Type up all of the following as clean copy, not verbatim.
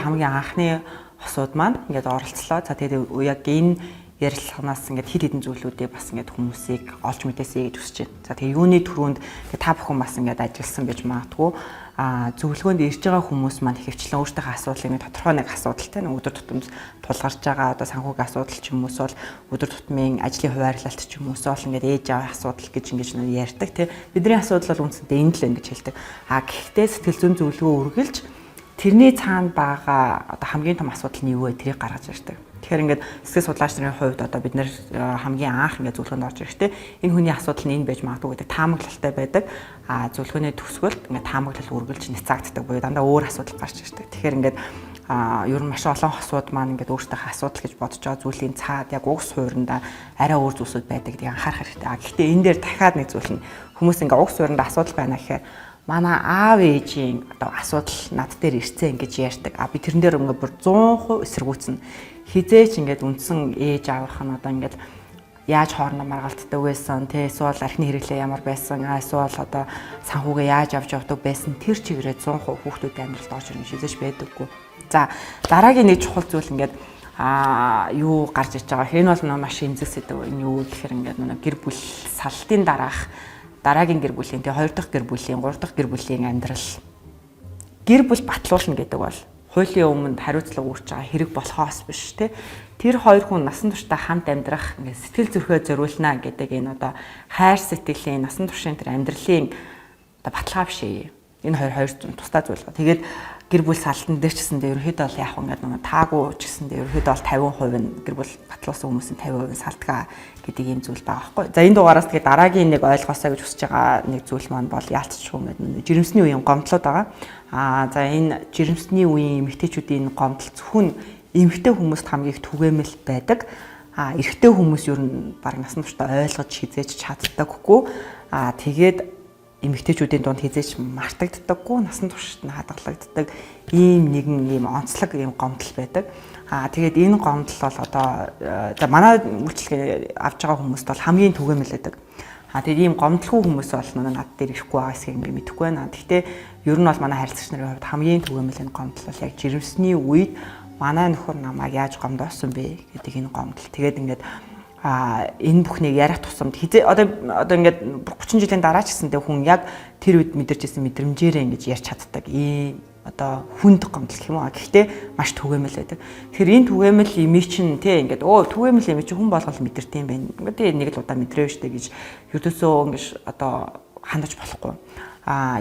Хамгийн анхны хосууд маань ингээд оролцлоо. За тэгээд яг энэ ярилцлаганаас ингээд хид хідэн зүйлүүдийг бас ингээд хүмүүсийг олж мэдээсэй гэж хүсэж байна. За тэгээд юуны түрүүнд та бүхэн бас ингээд ажилласан гэж магадгүй зөвлөгөөнд ирж байгаа хүмүүс маань ихэвчлэн өөртөөхөө асуудлыг нэг тодорхой нэг асуудалтай нэг өдөр тутамд тулгарч байгаа одоо санхүүгийн асуудал ч юм уус бол өдөр тутмын ажлын хуваарлалт ч юм уус бол ингээд ээж аваа асуудал гэж ингэж ярьдаг тий. Бидний асуудал бол үндсэндээ энэ л ингэж хэлдэг. Гэхдээ сэтгэл зүйн зөвлөгөө үргэлж тэрний цаана байгаа одоо хамгийн том асуудал нь юу вэ? Тэрийг гаргаж ирдэг. Тэгэхээр ингээд сэтгэл судлаач нарын хувьд одоо бид нэр хамгийн анх ингээд зөвлөгөөнд орж ирэхдээ энэ хүний асуудал нь энэ байж магадгүй гэдэг таамаглалтай байдаг. Зөвлөгөөний төгсгөлд ингээд таамаглал үргэлж няцаагддаг буюу дандаа өөр асуудал гарч ирдэг. Тэгэхээр ингээд ер нь маш олон асуудал маань ингээд өөртөөхөө асуудал гэж бодож байгаа зүйлийн цаад яг угс хуурандаа арай өөр зүйлсүүд байдаг гэдгийг анхаарах хэрэгтэй. Гэхдээ энэ дээр дахиад нэг зүйл нь хүмүүс ингээд угс хуурандаа асуудал байна гэхээр манай аав ээжийн одоо асуудал над дээр ирцэн ингэж ярьдаг. Би тэрэн дээр ингээд бүр 100% эсэргүүцэн. Хизээч ингээд үндсэн ээж аавах нь одоо ингээд яаж хоорондоо маргалтдаг байсан, тэ эсвэл архины хэрэглээ ямар байсан, эсвэл одоо санхүүгээ яаж авч явдаг байсан тэр чигээрээ 100% хүүхдүүдийн амьдралд орж ирнэ шийдэж байдаггүй. За дараагийн нэг чухал зүйл ингээд юу гарч иж байгаа. Энэ бол маш эмзэг сэдв. Энэ юу гэхээр ингээд гэр бүл салтын дараагийн гэр бүлийн, тэ хоёр дахь гэр бүлийн, гурав дахь гэр бүлийн амьдрал гэр бүл батлуулна гэдэг бол хуулийн өмнөд хариуцлага үүрч байгаа хэрэг болохоос биш тэ. Тэр хоёр хүн насан туршдаа хамт амьдрах ингээд сэтгэл зүрхээ зориулна гэдэг энэ одоо хайр сэтгэлийн насан туршийн тэр амьдралын одоо баталгаа биш ээ. Энэ хоёр тусдаа зүйл ба. Тэгээд гэр бүл салтан дээр ч гэсэндээ ерөнхийдөө бол яг ингээд нэг таагүй ч гэсэндээ ерөнхийдөө бол 50% нь гэр бүл батлуулсан хүмүүсийн 50% салтгаа гэдэг ийм зүйл байгаа байхгүй. За энэ дугаараас тэгээд дараагийн нэг ойлгоосаа гэж хүсэж байгаа нэг зүйл маань бол яалтчгүй ингээд жирэмсний үеийн гомдлууд байгаа. За энэ жирэмсний үеийн эмэгтэйчүүдийн гомдол зөвхөн эмэгтэй хүмүүст хамгийн их түгээмэл байдаг. Эрэгтэй хүмүүс ер нь баг насан туршдаа ойлгож хизээж чаддаггүй. Тэгээд эмэгтэйчүүдийн дунд хизээч мартагддаггүй, насан туршид нь хадгалагддаг ийм нэгэн ийм онцлог ийм гомдол байдаг. Тэгээд энэ гомдол бол одоо за манай үйлчлэгээ авч байгаа хүмүүст бол хамгийн түгээмэл байдаг. Тэгээд ийм гомдлгүй хүмүүс бол над дээр ирэхгүй байгаа эсэхийг би мэдэхгүй байна. Гэхдээ ер нь бол манай харилцагч нарын хувьд хамгийн түгээмэл энэ гомдол бол яг жирэмсний үед манай нөхөр намайг яаж гомдоосон бэ гэдэг энэ гомдол. Тэгээд ингээд энэ бүхнийг ярих тусамд одоо ингээд 30 жилийн дараа ч гэсэндээ хүн яг тэр үед мэдэрч ирсэн мэдрэмжээрээ ингэж ярьж чаддаг ийм одоо хүнд гомдол гэх юм аа. Гэхдээ маш түгээмэл байдаг. Тэгэхээр энэ түгээмэл имий чинь тий ингээд түгээмэл имий чинь хүн болгол мэдэрдэг юм байна. Ингээд нэг л удаа мэдрээв штэ гэж ердөөсөө ингэж одоо хандаж болохгүй.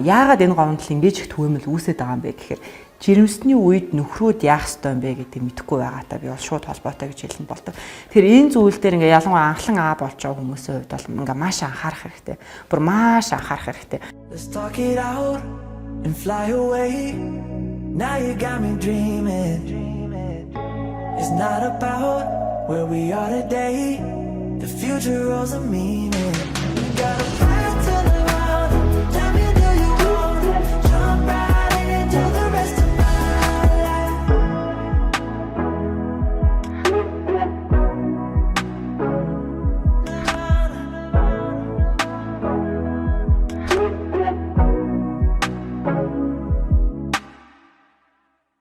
Яагаад энэ гомдол ингэж их түгээмэл үүсээд байгаа юм бэ гэхээр жирэмсний үед нөхрүүд яах ёстой юм бэ гэдгийг мэдэхгүй байгаатай би бол шууд холбоотой гэж хэлэн болдог. Тэгэхээр энэ зүйл дээр ингээ ялангуяа анхлан болж байгаа хүмүүсийн хувьд бол ингээ маш анхаарах хэрэгтэй. Бүр маш анхаарах хэрэгтэй. Let's talk it out and fly away. Now you got me dreaming. It's not about where we are today. The future holds a meaning.